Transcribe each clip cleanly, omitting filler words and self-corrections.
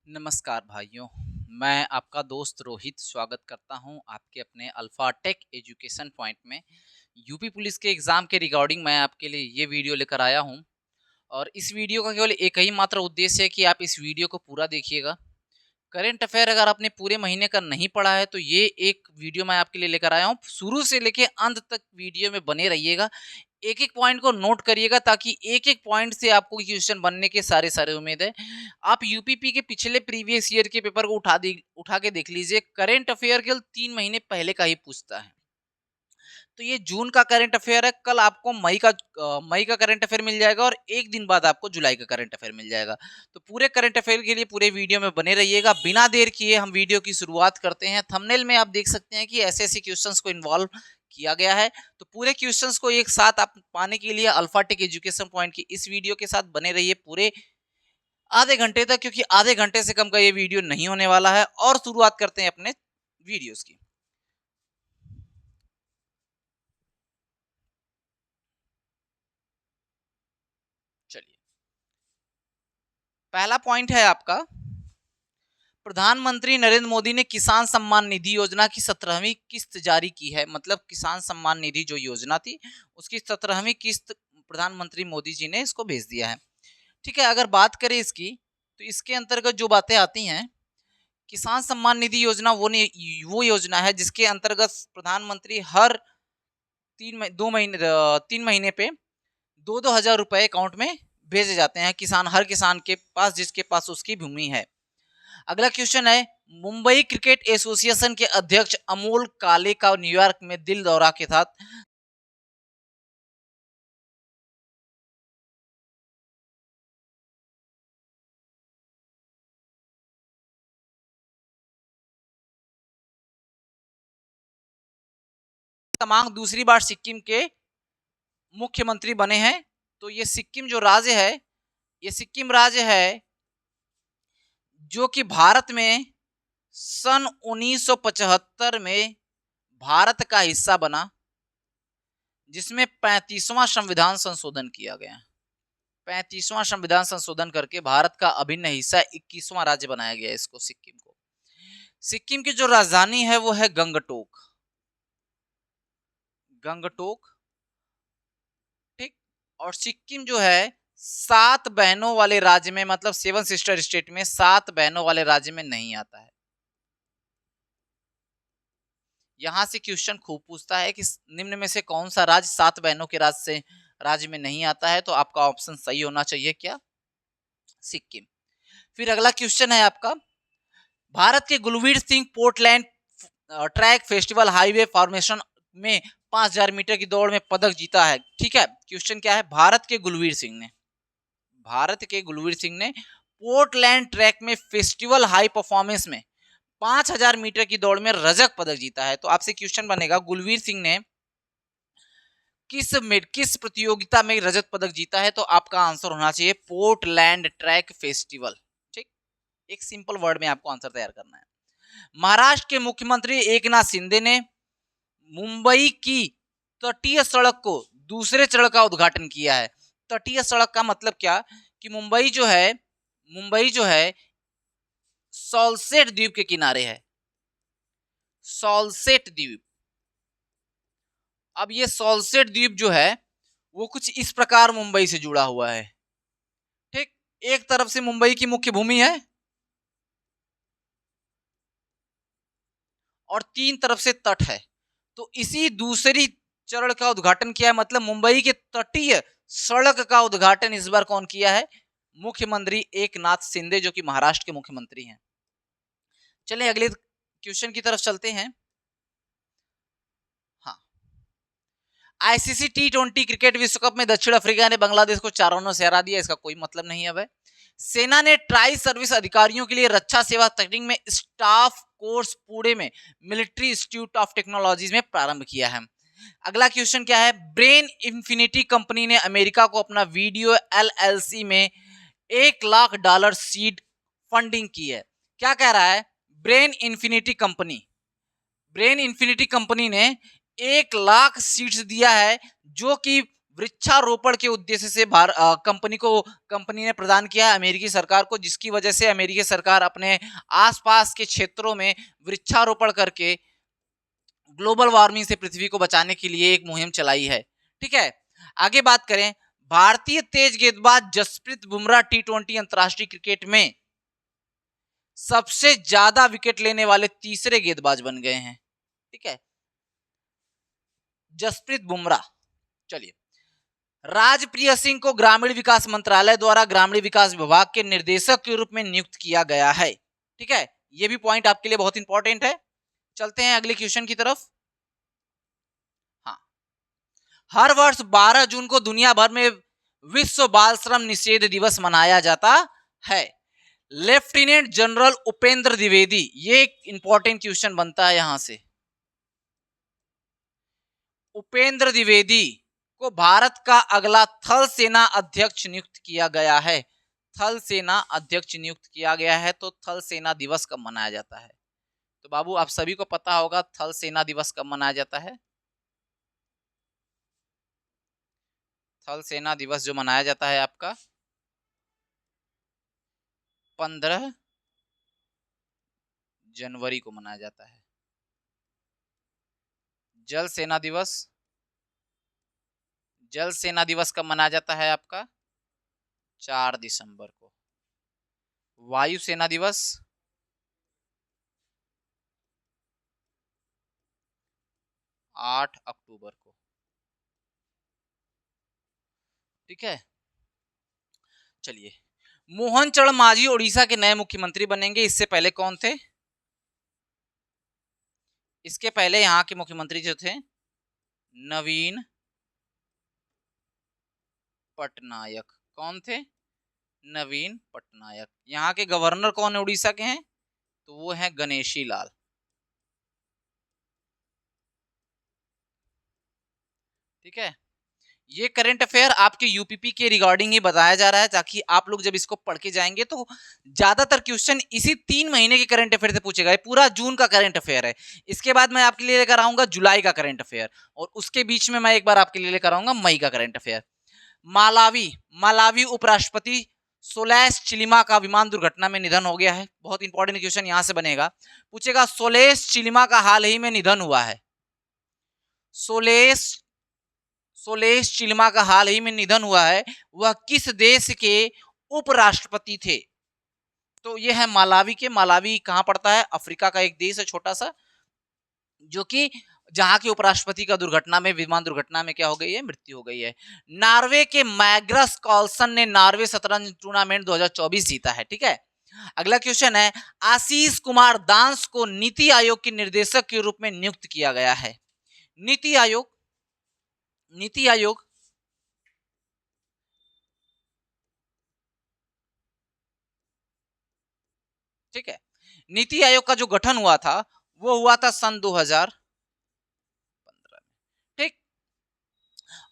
नमस्कार भाइयों, मैं आपका दोस्त रोहित स्वागत करता हूं आपके अपने अल्फा टेक एजुकेशन पॉइंट में। यूपी पुलिस के एग्ज़ाम के रिगार्डिंग मैं आपके लिए ये वीडियो लेकर आया हूं और इस वीडियो का केवल एक ही मात्र उद्देश्य है कि आप इस वीडियो को पूरा देखिएगा। करंट अफेयर अगर आपने पूरे महीने का नहीं पढ़ा है तो ये एक वीडियो मैं आपके लिए लेकर आया हूँ। शुरू से लेके अंत तक वीडियो में बने रहिएगा, एक एक पॉइंट को नोट करिएगा ताकि एक एक पॉइंट से आपको क्वेश्चन बनने के सारे सारे उम्मीद है। आप यूपीपी के पिछले प्रीवियस ईयर के पेपर को उठा के देख लीजिए, करंट अफेयर केवल 3 महीने पहले का ही पूछता है। तो ये जून का करंट अफेयर है, कल आपको मई का करंट अफेयर मिल जाएगा और एक दिन बाद आपको जुलाई का करंट अफेयर मिल जाएगा। तो पूरे करंट अफेयर के लिए पूरे वीडियो में बने रहिएगा। बिना देर किए हम वीडियो की शुरुआत करते हैं। थंबनेल में आप देख सकते हैं कि ऐसे ऐसे क्वेश्चंस को इन्वॉल्व किया गया है। तो पूरे क्वेश्चंस को एक साथ आप पाने के लिए अल्फा टेक एजुकेशन पॉइंट की इस वीडियो के साथ बने रहिए पूरे आधे घंटे तक, क्योंकि आधे घंटे से कम का ये वीडियो नहीं होने वाला है। और शुरुआत करते हैं अपने वीडियोस की। चलिए, पहला पॉइंट है आपका, प्रधानमंत्री नरेंद्र मोदी ने किसान सम्मान निधि योजना की 17वीं किस्त जारी की है। मतलब किसान सम्मान निधि जो योजना थी उसकी 17वीं किस्त प्रधानमंत्री मोदी जी ने इसको भेज दिया है। ठीक है, अगर बात करें इसकी तो इसके अंतर्गत जो बातें आती हैं, किसान सम्मान निधि योजना वो योजना है जिसके अंतर्गत प्रधानमंत्री हर 3 महीने पे 2-2 हजार रुपए अकाउंट में भेजे जाते हैं हर किसान के पास जिसके पास उसकी भूमि है। अगला क्वेश्चन है, मुंबई क्रिकेट एसोसिएशन के अध्यक्ष अमोल काले का न्यूयॉर्क में दिल दौरा के साथ तमाम दूसरी बार सिक्किम के मुख्यमंत्री बने हैं। तो ये सिक्किम जो राज्य है, ये सिक्किम राज्य है जो कि भारत में सन 1975 में भारत का हिस्सा बना, जिसमें 35वां संविधान संशोधन किया गया। 35वां संविधान संशोधन करके भारत का अभिन्न हिस्सा 21वां राज्य बनाया गया इसको, सिक्किम को। सिक्किम की जो राजधानी है वो है गंगटोक। गंगटोक, ठीक। और सिक्किम जो है 7 बहनों वाले राज्य में, मतलब 7 सिस्टर स्टेट में 7 बहनों वाले राज्य में नहीं आता है। यहां से क्वेश्चन खूब पूछता है कि निम्न में से कौन सा राज्य 7 बहनों के राज्य में नहीं आता है। तो आपका ऑप्शन सही होना चाहिए, क्या? सिक्किम। फिर अगला क्वेश्चन है आपका, भारत के Gulveer Singh Portland track festival highway formation में 5000 मीटर की दौड़ में पदक जीता है। ठीक है, क्वेश्चन क्या है, भारत के गुलवीर सिंह ने पोर्टलैंड ट्रैक में फेस्टिवल हाई परफॉर्मेंस में 5000 मीटर की दौड़ में रजत पदक जीता है। तो आपसे क्वेश्चन बनेगा, गुलवीर सिंह ने किस प्रतियोगिता में रजत पदक जीता है? तो आपका आंसर होना चाहिए पोर्टलैंड ट्रैक फेस्टिवल। ठीक, एक सिंपल वर्ड में आपको आंसर तैयार करना है। महाराष्ट्र के मुख्यमंत्री एकनाथ शिंदे ने मुंबई की तटीय सड़क को दूसरे चरण का उद्घाटन किया है। तटीय सड़क का मतलब क्या कि मुंबई जो है सॉल्सेट द्वीप के किनारे है। सॉल्सेट द्वीप। अब ये सॉल्सेट द्वीप जो है वो कुछ इस प्रकार मुंबई से जुड़ा हुआ है। ठीक, एक तरफ से मुंबई की मुख्य भूमि है और 3 तरफ से तट है। तो इसी दूसरी चरण का उद्घाटन किया है, मतलब मुंबई के तटीय सड़क का उद्घाटन इस बार कौन किया है? मुख्यमंत्री एकनाथ शिंदे, जो कि महाराष्ट्र के मुख्यमंत्री हैं। चलिए अगले क्वेश्चन की तरफ चलते हैं। हाँ, आईसीसी T20 क्रिकेट विश्व कप में दक्षिण अफ्रीका ने बांग्लादेश को 4 रनों से हरा दिया। इसका कोई मतलब नहीं है भाई। सेना ने ट्राई सर्विस अधिकारियों के लिए रक्षा सेवा तकनीक में स्टाफ कोर्स पुणे में मिलिट्री इंस्टीट्यूट ऑफ टेक्नोलॉजी में प्रारंभ किया है। अगला क्वेश्चन क्या है, ब्रेन इंफिनिटी कंपनी ने अमेरिका को अपना वीडियो एलएलसी में $1 लाख सीड फंडिंग की है। क्या कह रहा है, ब्रेन इंफिनिटी कंपनी ने 1 लाख सीट्स दिया है, जो कि वृक्षारोपण के उद्देश्य से कंपनी ने प्रदान किया है अमेरिकी सरकार को, जिसकी वजह से अमेरिकी सरकार अपने आसपास के क्षेत्रों में वृक्षारोपण करके ग्लोबल वार्मिंग से पृथ्वी को बचाने के लिए एक मुहिम चलाई है। ठीक है, आगे बात करें, भारतीय तेज गेंदबाज जसप्रीत बुमराह टी20 अंतरराष्ट्रीय क्रिकेट में सबसे ज्यादा विकेट लेने वाले तीसरे गेंदबाज बन गए हैं। ठीक है, जसप्रीत बुमराह। चलिए, राजप्रिय सिंह को ग्रामीण विकास मंत्रालय द्वारा ग्रामीण विकास विभाग के निर्देशक के रूप में नियुक्त किया गया है। ठीक है, यह भी पॉइंट आपके लिए बहुत इंपॉर्टेंट है। चलते हैं अगले क्वेश्चन की तरफ। हाँ, हर वर्ष 12 जून को दुनिया भर में विश्व बाल श्रम निषेध दिवस मनाया जाता है। लेफ्टिनेंट जनरल उपेंद्र द्विवेदी, ये एक इंपॉर्टेंट क्वेश्चन बनता है यहां से। उपेंद्र द्विवेदी को भारत का अगला थल सेना अध्यक्ष नियुक्त किया गया है। थल सेना अध्यक्ष नियुक्त किया गया है, तो थल सेना दिवस कब मनाया जाता है? तो बाबू आप सभी को पता होगा थल सेना दिवस कब मनाया जाता है। थल सेना दिवस जो मनाया जाता है आपका 15 जनवरी को मनाया जाता है। जल सेना दिवस कब मनाया जाता है आपका? 4 दिसंबर को। वायु सेना दिवस 8 अक्टूबर को। ठीक है, चलिए, मोहन चरण मांझी उड़ीसा के नए मुख्यमंत्री बनेंगे। इससे पहले कौन थे? इसके पहले यहाँ के मुख्यमंत्री जो थे नवीन पटनायक। कौन थे? नवीन पटनायक। यहाँ के गवर्नर कौन है उड़ीसा के हैं? तो वो हैं गणेशी लाल। ठीक है, ये करंट अफेयर आपके यूपीपी के रिगार्डिंग ही बताया जा रहा है, ताकि आप लोग जब इसको पढ़ के जाएंगे तो ज्यादातर क्वेश्चन इसी 3 महीने के करंट अफेयर से पूछेगा। ये पूरा जून का करंट अफेयर है। इसके बाद मैं आपके लिए लेकर आऊंगा जुलाई का करंट अफेयर, और उसके बीच में मैं एक बार आपके लिए लेकर आऊंगा मई का करंट अफेयर। मालावी उपराष्ट्रपति सोलेस चिलिमा का विमान दुर्घटना में निधन हो गया है। बहुत इंपॉर्टेंट क्वेश्चन यहां से बनेगा, पूछेगा सोलेस चिलिमा का हाल ही में निधन हुआ है। सोलेस चिलिमा का हाल ही में निधन हुआ है, वह किस देश के उपराष्ट्रपति थे? तो यह है मालावी के। मालावी कहां पड़ता है? अफ्रीका का एक देश है छोटा सा, जो कि जहां के उपराष्ट्रपति का विमान दुर्घटना में क्या हो गई है? मृत्यु हो गई है। नॉर्वे के मैग्नस कार्लसन ने नॉर्वे शतरंज टूर्नामेंट 2024 जीता है। ठीक है, अगला क्वेश्चन है, आशीष कुमार दास को नीति आयोग के निर्देशक के रूप में नियुक्त किया गया है। नीति आयोग ठीक है, नीति आयोग का जो गठन हुआ था वो हुआ था सन 2015 में। ठीक,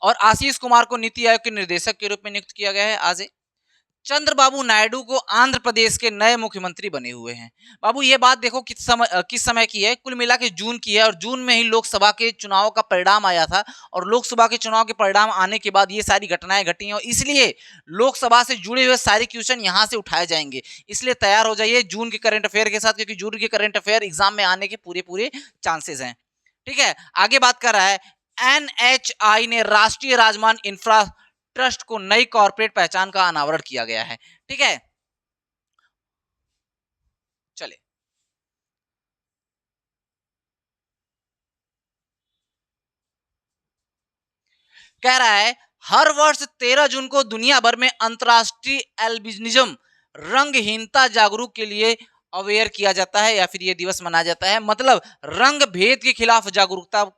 और आशीष कुमार को नीति आयोग के निर्देशक के रूप में नियुक्त किया गया है। आज चंद्रबाबू नायडू को आंध्र प्रदेश के नए मुख्यमंत्री बने हुए हैं। बाबू ये बात देखो किस समय की है? कुल मिला के जून की है, और जून में ही लोकसभा के चुनाव का परिणाम आया था, और लोकसभा के चुनाव के परिणाम आने के बाद ये सारी घटनाएं घटी हैं, और इसलिए लोकसभा से जुड़े हुए सारे क्वेश्चन यहां से उठाए जाएंगे। इसलिए तैयार हो जाइए जून के करंट अफेयर के साथ, क्योंकि जून के करंट अफेयर एग्जाम में आने के पूरे चांसेस हैं। ठीक है, आगे बात कर रहा है, NHAI ने राष्ट्रीय राजमार्ग इंफ्रा ट्रस्ट को नई कॉर्पोरेट पहचान का अनावरण किया गया है। ठीक है, चले, कह रहा है हर वर्ष 13 जून को दुनिया भर में अंतरराष्ट्रीय एल्बिनिज्म रंगहीनता जागरूक के लिए अवेयर किया जाता है, या फिर यह दिवस मनाया जाता है। मतलब रंग भेद के खिलाफ जागरूकता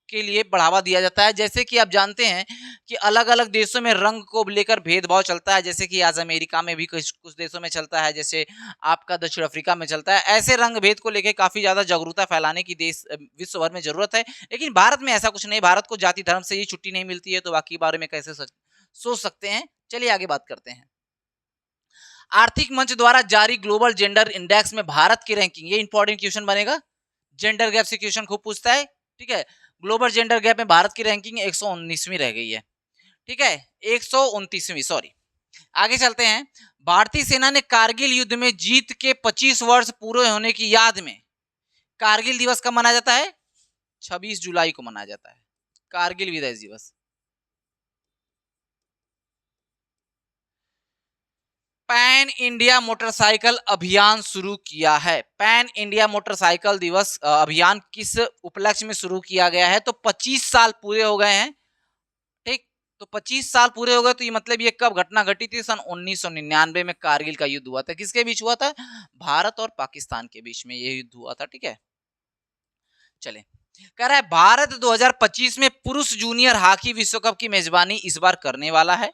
के लिए बढ़ावा दिया जाता है। जैसे कि आप जानते हैं कि अलग अलग देशों में रंग को लेकर भेदभाव चलता है, जैसे कि आज अमेरिका में भी कुछ देशों में चलता है, जैसे आपका दक्षिण अफ्रीका में चलता है। ऐसे रंग भेद को लेकर काफी ज्यादा जागरूकता फैलाने की देश विश्व भर में जरूरत है, लेकिन भारत में ऐसा कुछ नहीं। भारत को जाति धर्म से ये छुट्टी नहीं मिलती है, तो बाकी बारे में कैसे सोच सकते हैं। चलिए आगे बात करते हैं। आर्थिक मंच द्वारा जारी ग्लोबल जेंडर इंडेक्स में भारत की रैंकिंग, ये इंपॉर्टेंट क्वेश्चन बनेगा, जेंडर गैप से क्वेश्चन खूब पूछता है। ठीक है, ग्लोबल जेंडर गैप में भारत की रैंकिंग 119वीं रह गई है। ठीक है, 129वीं, सॉरी। आगे चलते हैं। भारतीय सेना ने कारगिल युद्ध में जीत के 25 वर्ष पूरे होने की याद में कारगिल दिवस कब मनाया जाता है? 26 जुलाई को मनाया जाता है, कारगिल विजय दिवस। पैन इंडिया मोटरसाइकिल अभियान शुरू किया है। पैन इंडिया मोटरसाइकिल दिवस अभियान किस उपलक्ष्य में शुरू किया गया है? तो 25 साल पूरे हो गए हैं। ठीक, तो 25 साल पूरे हो गए, तो ये मतलब ये कब घटना घटी थी? सन 1999 में कारगिल का युद्ध हुआ था। किसके बीच हुआ था? भारत और पाकिस्तान के बीच में ये युद्ध हुआ था। ठीक है, चले। कह रहा है भारत 2025 में पुरुष जूनियर हॉकी विश्व कप की मेजबानी इस बार करने वाला है।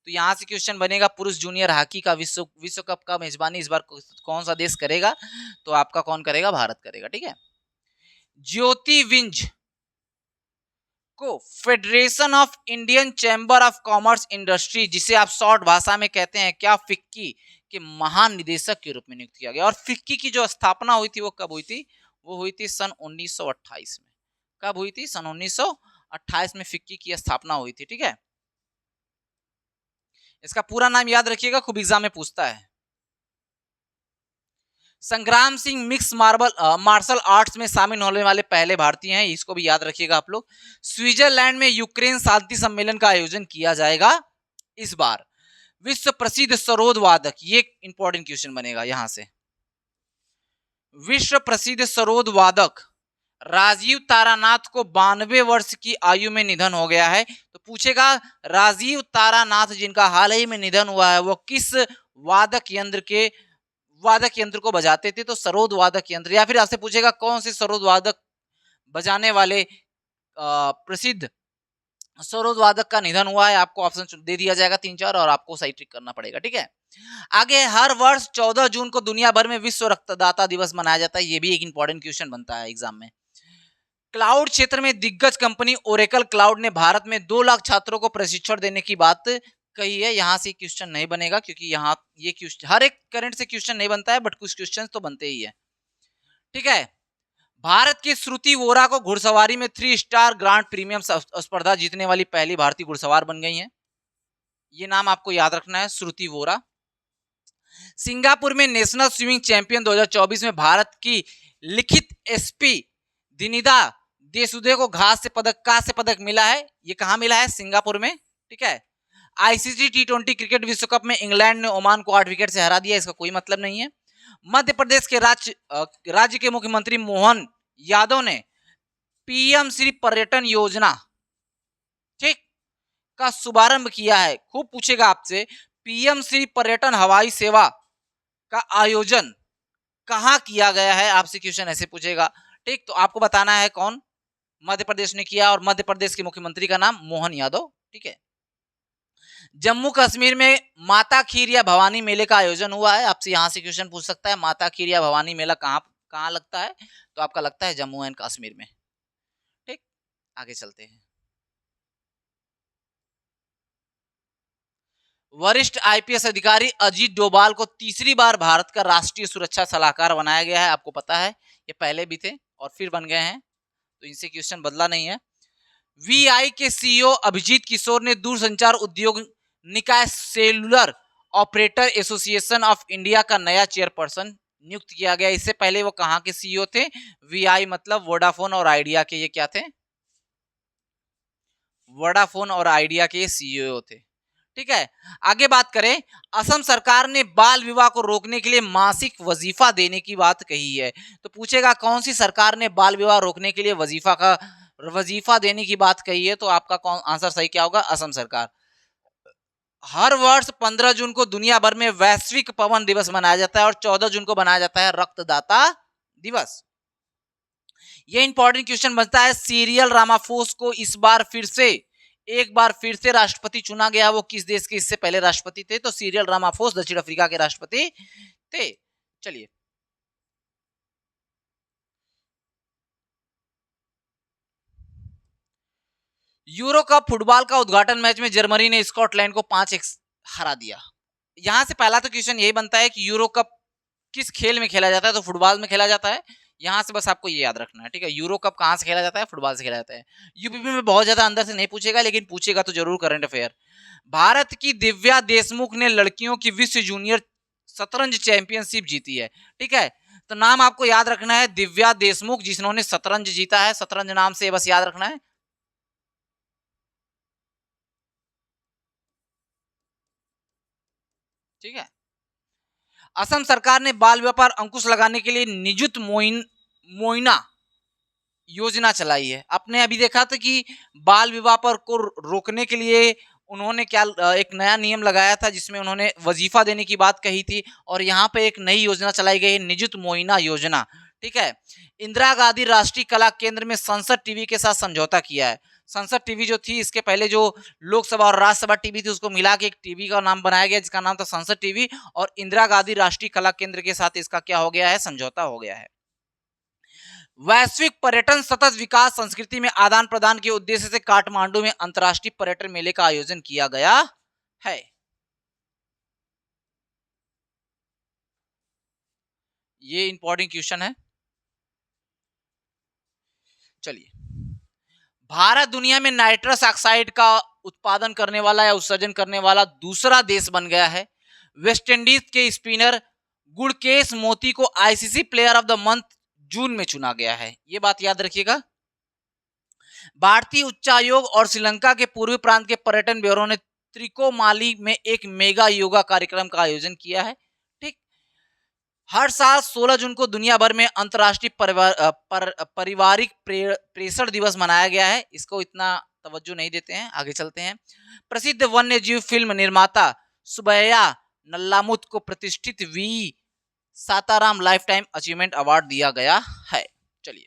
तो यहां से क्वेश्चन बनेगा, पुरुष जूनियर हॉकी का विश्व कप का मेजबानी इस बार कौन सा देश करेगा? तो आपका कौन करेगा? भारत करेगा। ठीक है। ज्योति विंज को federation of Indian chamber of commerce industry, जिसे आप शॉर्ट भाषा में कहते हैं क्या, फिक्की, के महान निदेशक के रूप में नियुक्त किया गया। और फिक्की की जो स्थापना हुई थी वो कब हुई थी? वो हुई थी सन 1928 में। कब हुई थी? सन 1928 में फिक्की की स्थापना हुई थी। ठीक है, इसका पूरा नाम याद रखिएगा, खूब एग्जाम में पूछता है। संग्राम सिंह मिक्स मार्शल आर्ट्स में शामिल होने वाले पहले भारतीय हैं, इसको भी याद रखिएगा आप लोग। स्विट्जरलैंड में यूक्रेन शांति सम्मेलन का आयोजन किया जाएगा इस बार। विश्व प्रसिद्ध सरोद वादक, ये इंपॉर्टेंट क्वेश्चन बनेगा यहां से। विश्व प्रसिद्ध सरोद वादक राजीव तारानाथ को 92 वर्ष की आयु में निधन हो गया है। तो पूछेगा, राजीव तारानाथ जिनका हाल ही में निधन हुआ है, वो किस वादक यंत्र को बजाते थे? तो सरोद वादक यंत्र। या फिर आपसे पूछेगा कौन से सरोद वादक बजाने वाले प्रसिद्ध सरोद वादक का निधन हुआ है? आपको ऑप्शन दे दिया जाएगा 3-4 और आपको सही ट्रिक करना पड़ेगा। ठीक है, आगे हर वर्ष 14 जून को दुनिया भर में विश्व रक्तदाता दिवस मनाया जाता है। ये भी एक इंपॉर्टेंट क्वेश्चन बनता है एग्जाम में। क्लाउड क्षेत्र में दिग्गज कंपनी ओरेकल क्लाउड ने भारत में 2 लाख छात्रों को प्रशिक्षण देने की बात कही है। यहां से क्वेश्चन नहीं बनेगा, क्योंकि यहाँ ये क्वेश्चन हर एक करंट से क्वेश्चन नहीं बनता है, बट कुछ क्वेश्चन तो बनते ही है। ठीक है, भारत की श्रुति वोरा को घुड़सवारी में 3 स्टार ग्रांड प्रीमियम स्पर्धा जीतने वाली पहली भारतीय घुड़सवार बन गई हैं। ये नाम आपको याद रखना है, श्रुति वोरा। सिंगापुर में नेशनल स्विमिंग चैंपियन 2024 में भारत की लिखित एसपी दिनिदा देशुदे को घास से पदक मिला है। ये कहां मिला है? सिंगापुर में। ठीक है, आईसीसी T20 क्रिकेट विश्व कप में इंग्लैंड ने ओमान को 8 विकेट से हरा दिया। इसका कोई मतलब नहीं है। मध्य प्रदेश के राज्य के मुख्यमंत्री मोहन यादव ने पीएम श्री पर्यटन योजना, ठीक, का शुभारंभ किया है। खूब पूछेगा आपसे, पीएम श्री पर्यटन हवाई सेवा का आयोजन कहां किया गया है? आपसे क्वेश्चन ऐसे पूछेगा। ठीक, तो आपको बताना है कौन मध्य प्रदेश ने किया, और मध्य प्रदेश के मुख्यमंत्री का नाम मोहन यादव। ठीक है, जम्मू कश्मीर में माता खीर या भवानी मेले का आयोजन हुआ है। आपसे यहां से क्वेश्चन पूछ सकता है, माता खीर या भवानी मेला कहां लगता है? तो आपका लगता है जम्मू एंड कश्मीर में। ठीक, आगे चलते हैं। वरिष्ठ आईपीएस अधिकारी अजीत डोभाल को तीसरी बार भारत का राष्ट्रीय सुरक्षा सलाहकार बनाया गया है। आपको पता है ये पहले भी थे और फिर बन गए हैं, तो इनसे क्वेश्चन बदला नहीं है। वीआई के सीईओ अभिजीत किशोर ने दूरसंचार उद्योग निकाय cellular operator association of India का नया चेयरपर्सन नियुक्त किया गया। इससे पहले वो कहां के सीईओ थे? वीआई मतलब वोडाफोन और आइडिया के, ये क्या थे? वोडाफोन और आइडिया के सीईओ थे। ठीक है, आगे बात करें, असम सरकार ने बाल विवाह को रोकने के लिए मासिक वजीफा देने की बात कही है। तो पूछेगा कौन सी सरकार ने बाल विवाह रोकने के लिए वजीफा देने की बात कही है? तो आपका कौन आंसर सही क्या होगा? असम सरकार। हर वर्ष 15 जून को दुनिया भर में वैश्विक पवन दिवस मनाया जाता है और 14 जून को मनाया जाता है रक्तदाता दिवस। यह इंपॉर्टेंट क्वेश्चन बनता है, सीरियल रामाफोस को एक बार फिर से राष्ट्रपति चुना गया। वो किस देश के इससे पहले राष्ट्रपति थे? तो सीरियल रामाफोस दक्षिण अफ्रीका के राष्ट्रपति थे। चलिए, यूरो कप फुटबॉल का उद्घाटन मैच में जर्मनी ने स्कॉटलैंड को 5-1 हरा दिया। यहां से पहला तो क्वेश्चन यही बनता है कि यूरो कप किस खेल में खेला जाता है? तो फुटबॉल में खेला जाता है। यहाँ से बस आपको ये याद रखना है, ठीक है। यूरो कप कहाँ से खेला जाता है? फुटबॉल से खेला जाता है। यूपीपी में बहुत ज्यादा अंदर से नहीं पूछेगा, लेकिन पूछेगा तो जरूर करंट अफेयर। भारत की दिव्या देशमुख ने लड़कियों की विश्व जूनियर शतरंज चैंपियनशिप जीती है, ठीक है। तो नाम आपको याद रखना है दिव्या देशमुख, जिन्होंने शतरंज जीता है। शतरंज नाम से बस याद रखना है। ठीक है। असम सरकार ने बाल व्यापार अंकुश लगाने के लिए निजुत मोइना योजना चलाई है। आपने अभी देखा था कि बाल विवाह पर को रोकने के लिए उन्होंने क्या एक नया नियम लगाया था, जिसमें उन्होंने वजीफा देने की बात कही थी, और यहाँ पे एक नई योजना चलाई गई है, निजुत मोइना योजना, ठीक है। इंदिरा गांधी राष्ट्रीय कला केंद्र में संसद टीवी के साथ समझौता किया है। संसद टीवी जो थी, इसके पहले जो लोकसभा और राज्यसभा टीवी थी, उसको मिला के एक टीवी का नाम बनाया गया, जिसका नाम था संसद टीवी, और इंदिरा गांधी राष्ट्रीय कला केंद्र के साथ इसका क्या हो गया है? समझौता हो गया है। वैश्विक पर्यटन सतत विकास संस्कृति में आदान प्रदान के उद्देश्य से काठमांडू में अंतर्राष्ट्रीय पर्यटन मेले का आयोजन किया गया है। ये इंपॉर्टेंट क्वेश्चन है। चलिए, भारत दुनिया में नाइट्रस ऑक्साइड का उत्पादन करने वाला या उत्सर्जन करने वाला दूसरा देश बन गया है। वेस्ट इंडीज के स्पिनर गुड़केश मोती को ICC player of the month जून में चुना गया है। ये बात याद रखिएगा। भारतीय उच्चायोग और श्रीलंका के पूर्वी प्रांत के पर्यटन ब्यूरो ने त्रिकोमाली में एक मेगा योगा कार्यक्रम का आयोजन किया है, ठीक। हर साल 16 जून को दुनिया भर में अंतर्राष्ट्रीय पारिवारिक प्रेषण दिवस मनाया गया है। इसको इतना तवज्जो नहीं देते हैं, आगे चलते हैं। प्रसिद्ध वन्य जीव फिल्म निर्माता सुबैया नल्लामुत को प्रतिष्ठित V Shantaram lifetime achievement award दिया गया है। चलिए,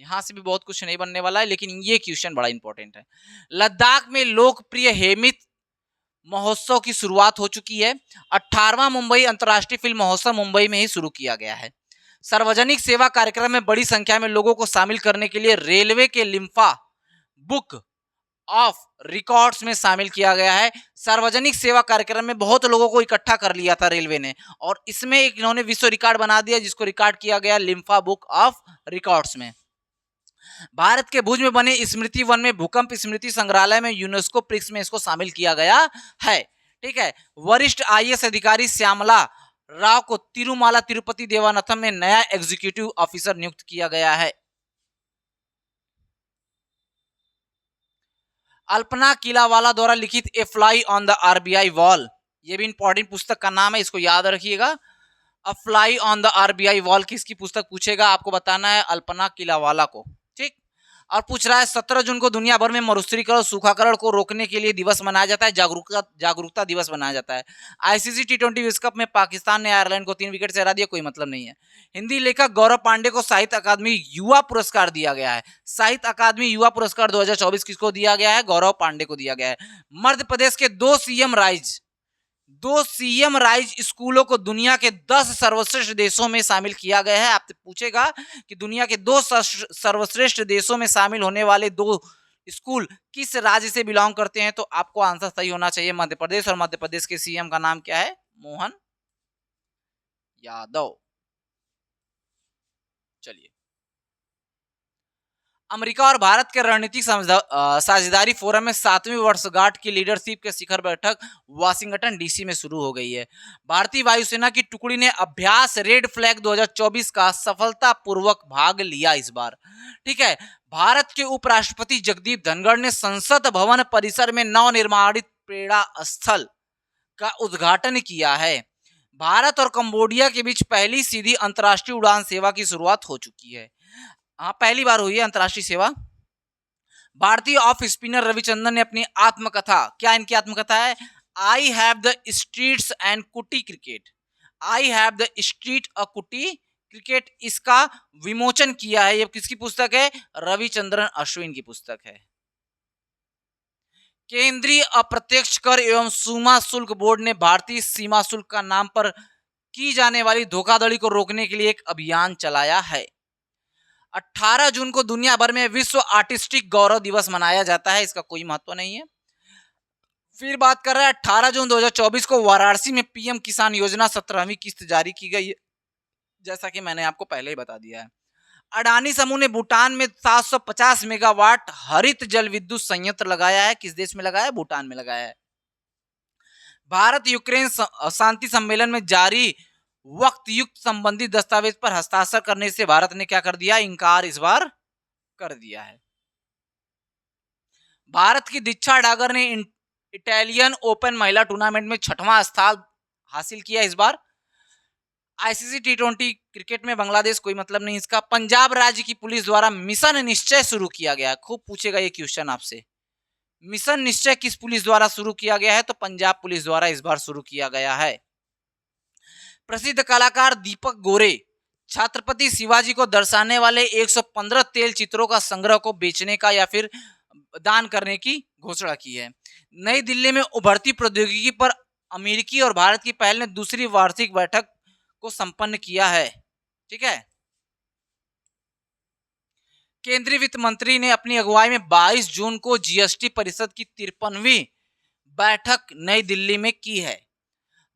यहां से भी बहुत कुछ नहीं बनने वाला है, लेकिन ये क्वेश्चन बड़ा इंपॉर्टेंट है। लद्दाख में लोकप्रिय हेमित महोत्सव की शुरुआत हो चुकी है। 18वां मुंबई अंतर्राष्ट्रीय फिल्म महोत्सव मुंबई में ही शुरू किया गया है। सार्वजनिक सेवा कार्यक्रम में बड़ी संख्या में लोगों को शामिल करने के लिए रेलवे के लिम्फा बुक ऑफ रिकॉर्ड्स में शामिल किया गया है। सार्वजनिक सेवा कार्यक्रम में बहुत लोगों को इकट्ठा कर लिया था रेलवे ने, और इसमें एक इन्होंने विश्व रिकॉर्ड बना दिया, जिसको रिकॉर्ड किया गया लिम्फा बुक ऑफ रिकॉर्ड्स में। भारत के भुज में बने स्मृति वन में भूकंप स्मृति संग्रहालय में यूनेस्को प्रिक्स में इसको शामिल किया गया है, ठीक है। वरिष्ठ आईएएस अधिकारी श्यामला राव को तिरुमाला तिरुपति देवानथम में नया एग्जीक्यूटिव ऑफिसर नियुक्त किया गया है। अल्पना किलावाला द्वारा लिखित A fly on the RBI wall, ये भी इंपॉर्टेंट पुस्तक का नाम है, इसको याद रखिएगा। अ fly on the RBI wall किसकी पुस्तक पूछेगा, आपको बताना है अल्पना किलावाला को, ठीक। और पूछ रहा है 17 जून को दुनिया भर में मरुस्थलीकरण सूखाकरण को रोकने के लिए दिवस मनाया जाता है, जागरूकता दिवस मनाया जाता है। आईसीसी टी20 विश्व कप में पाकिस्तान ने आयरलैंड को 3 विकेट से हरा दिया, कोई मतलब नहीं है। हिंदी लेखक गौरव पांडे को साहित्य अकादमी युवा पुरस्कार दिया गया है। साहित्य अकादमी युवा पुरस्कार 2024 किसको दिया गया है? गौरव पांडे को दिया गया है। मध्य प्रदेश के दो सीएम राइज स्कूलों को दुनिया के 10 सर्वश्रेष्ठ देशों में शामिल किया गया है। आपसे पूछेगा कि दुनिया के 2 सर्वश्रेष्ठ देशों में शामिल होने वाले 2 स्कूल किस राज्य से बिलोंग करते हैं, तो आपको आंसर सही होना चाहिए मध्य प्रदेश, और मध्य प्रदेश के सीएम का नाम क्या है? मोहन यादव। चलिए, अमेरिका और भारत के रणनीतिक साझेदारी फोरम में 7वीं वर्षगांठ की लीडरशिप के शिखर बैठक वाशिंगटन डीसी में शुरू हो गई है। भारतीय वायुसेना की टुकड़ी ने अभ्यास रेड फ्लैग 2024 का सफलतापूर्वक भाग लिया इस बार, ठीक है। भारत के उपराष्ट्रपति जगदीप धनखड़ ने संसद भवन परिसर में नवनिर्माणित प्रेरणा स्थल का उद्घाटन किया है। भारत और कंबोडिया के बीच पहली सीधी अंतर्राष्ट्रीय उड़ान सेवा की शुरुआत हो चुकी है। हाँ, पहली बार हुई है अंतर्राष्ट्रीय सेवा। भारतीय ऑफ स्पिनर रविचंद्रन ने अपनी आत्मकथा, क्या इनकी आत्मकथा है? I have the streets and Kutti cricket, I have the street a Kutti cricket, इसका विमोचन किया है। ये किसकी पुस्तक है? रविचंद्रन अश्विन की पुस्तक है। केंद्रीय अप्रत्यक्ष कर एवं सीमा शुल्क बोर्ड ने भारतीय सीमा शुल्क का नाम पर की जाने वाली धोखाधड़ी को रोकने के लिए एक अभियान चलाया है। 18 जून को दुनिया भर में विश्व आर्टिस्टिक गौरव दिवस मनाया जाता है, इसका कोई महत्व नहीं है। फिर बात कर रहा है 18 जून 2024 को वाराणसी में पीएम किसान योजना 17वीं किस्त जारी की गई है। जैसा कि मैंने आपको पहले ही बता दिया है। अडानी समूह ने भूटान में 750 मेगावाट हरित जल विद्युत संयंत्र लगाया है। किस देश में लगाया है? भूटान में लगाया है। भारत यूक्रेन शांति सम्मेलन में जारी वक्त युक्त संबंधी दस्तावेज पर हस्ताक्षर करने से भारत ने क्या कर दिया? इनकार इस बार कर दिया है। भारत की दीक्षा डागर ने इटालियन ओपन महिला टूर्नामेंट में 6वां स्थान हासिल किया इस बार। आईसीसी टी20 क्रिकेट में बांग्लादेश कोई मतलब नहीं इसका। पंजाब राज्य की पुलिस द्वारा मिशन निश्चय शुरू किया गया। खूब पूछेगा ये क्वेश्चन आपसे। मिशन निश्चय किस पुलिस द्वारा शुरू किया गया है? तो पंजाब पुलिस द्वारा इस बार शुरू किया गया है। प्रसिद्ध कलाकार दीपक गोरे छत्रपति शिवाजी को दर्शाने वाले 115 तेल चित्रों का संग्रह को बेचने का या फिर दान करने की घोषणा की है। नई दिल्ली में उभरती प्रौद्योगिकी पर अमेरिकी और भारत की पहल ने दूसरी वार्षिक बैठक को संपन्न किया है। ठीक है। केंद्रीय वित्त मंत्री ने अपनी अगुवाई में 22 जून को जीएसटी परिषद की 53वीं बैठक नई दिल्ली में की है।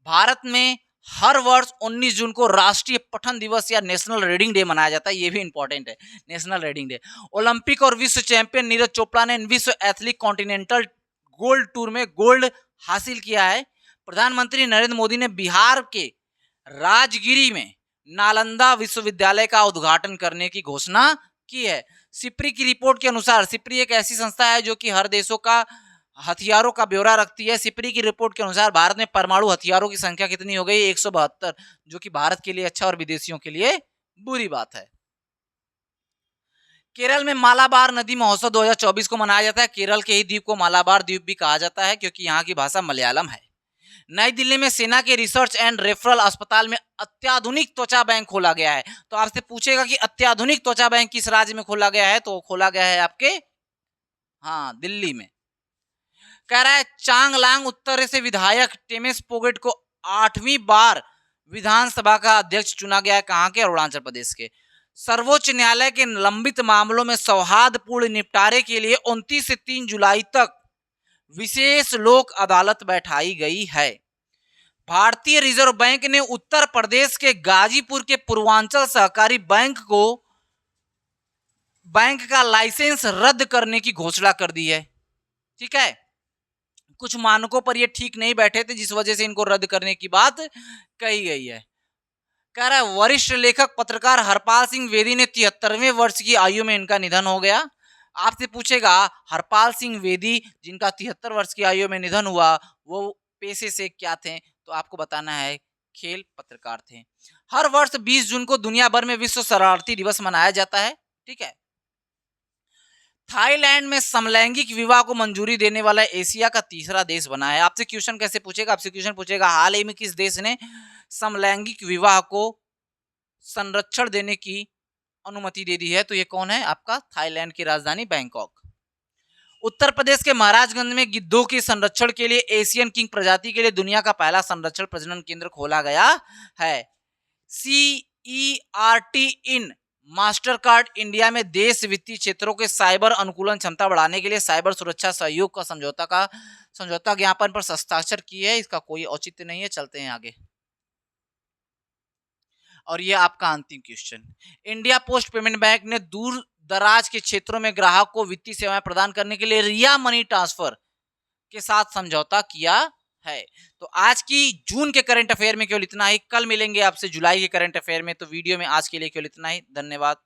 भारत में हर वर्ष 19 जून को राष्ट्रीय पठन दिवस या नेशनल रीडिंग डे मनाया जाता है। ये भी इंपॉर्टेंट है, नेशनल रीडिंग डे। ओलंपिक और विश्व चैंपियन नीरज चोपड़ा ने विश्व एथलीट कॉन्टिनेंटल गोल्ड टूर में गोल्ड हासिल किया है। प्रधानमंत्री नरेंद्र मोदी ने बिहार के राजगिरी में नालंदा विश्वविद्यालय का उद्घाटन करने की घोषणा की है। सिप्री की रिपोर्ट के अनुसार, सिप्री एक ऐसी संस्था है जो कि हर देशों का हथियारों का ब्यौरा रखती है। सिप्री की रिपोर्ट के अनुसार भारत में परमाणु हथियारों की संख्या कितनी हो गई? 172, जो कि भारत के लिए अच्छा और विदेशियों के लिए बुरी बात है। केरल में मालाबार नदी महोत्सव 2024 को मनाया जाता है। केरल के ही द्वीप को मालाबार द्वीप भी कहा जाता है क्योंकि यहाँ की भाषा मलयालम है। नई दिल्ली में सेना के रिसर्च एंड रेफरल अस्पताल में अत्याधुनिक त्वचा बैंक खोला गया है। तो आपसे पूछेगा कि अत्याधुनिक त्वचा बैंक किस राज्य में खोला गया है? तो खोला गया है आपके दिल्ली में। कह रहा है चांगलांग उत्तर से विधायक टेमेस पोगेट को 8वीं बार विधानसभा का अध्यक्ष चुना गया है। कहां के? अरुणाचल प्रदेश के। सर्वोच्च न्यायालय के लंबित मामलों में सौहार्दपूर्ण निपटारे के लिए 29 से 3 जुलाई तक विशेष लोक अदालत बैठाई गई है। भारतीय रिजर्व बैंक ने उत्तर प्रदेश के गाजीपुर के पूर्वांचल सहकारी बैंक को बैंक का लाइसेंस रद्द करने की घोषणा कर दी है। ठीक है। कुछ मानकों पर ये ठीक नहीं बैठे थे जिस वजह से इनको रद्द करने की बात कही गई है। कह रहा है वरिष्ठ लेखक पत्रकार हरपाल सिंह वेदी ने 73वें वर्ष की आयु में इनका निधन हो गया। आपसे पूछेगा हरपाल सिंह वेदी जिनका 73 वर्ष की आयु में निधन हुआ वो पेशे से क्या थे? तो आपको बताना है खेल पत्रकार थे। हर वर्ष 20 जून को दुनिया भर में विश्व शरणार्थी दिवस मनाया जाता है। ठीक है। थाईलैंड में समलैंगिक विवाह को मंजूरी देने वाला एशिया का तीसरा देश बना है। आपसे क्वेश्चन कैसे पूछेगा? आपसे क्वेश्चन पूछेगा हाल ही में किस देश ने समलैंगिक विवाह को संरक्षण देने की अनुमति दे दी है? तो ये कौन है? आपका थाईलैंड की राजधानी बैंकॉक। उत्तर प्रदेश के महाराजगंज में गिद्धों के संरक्षण के लिए एशियन किंग प्रजाति के लिए दुनिया का पहला संरक्षण प्रजनन केंद्र खोला गया है। CERT in master card India में देश वित्तीय क्षेत्रों के साइबर अनुकूलन क्षमता बढ़ाने के लिए साइबर सुरक्षा सहयोग का समझौता ज्ञापन पर हस्ताक्षर किए है। इसका कोई औचित्य नहीं है। चलते हैं आगे। और ये आपका अंतिम question. India post payment bank ने दूर दराज के क्षेत्रों में ग्राहक को वित्तीय सेवाएं प्रदान करने के लिए रिया मनी ट्रांसफर के साथ समझौता किया है। तो आज की जून के करंट अफेयर में केवल इतना ही। कल मिलेंगे आपसे जुलाई के करंट अफेयर में। तो वीडियो में आज के लिए केवल इतना ही। धन्यवाद।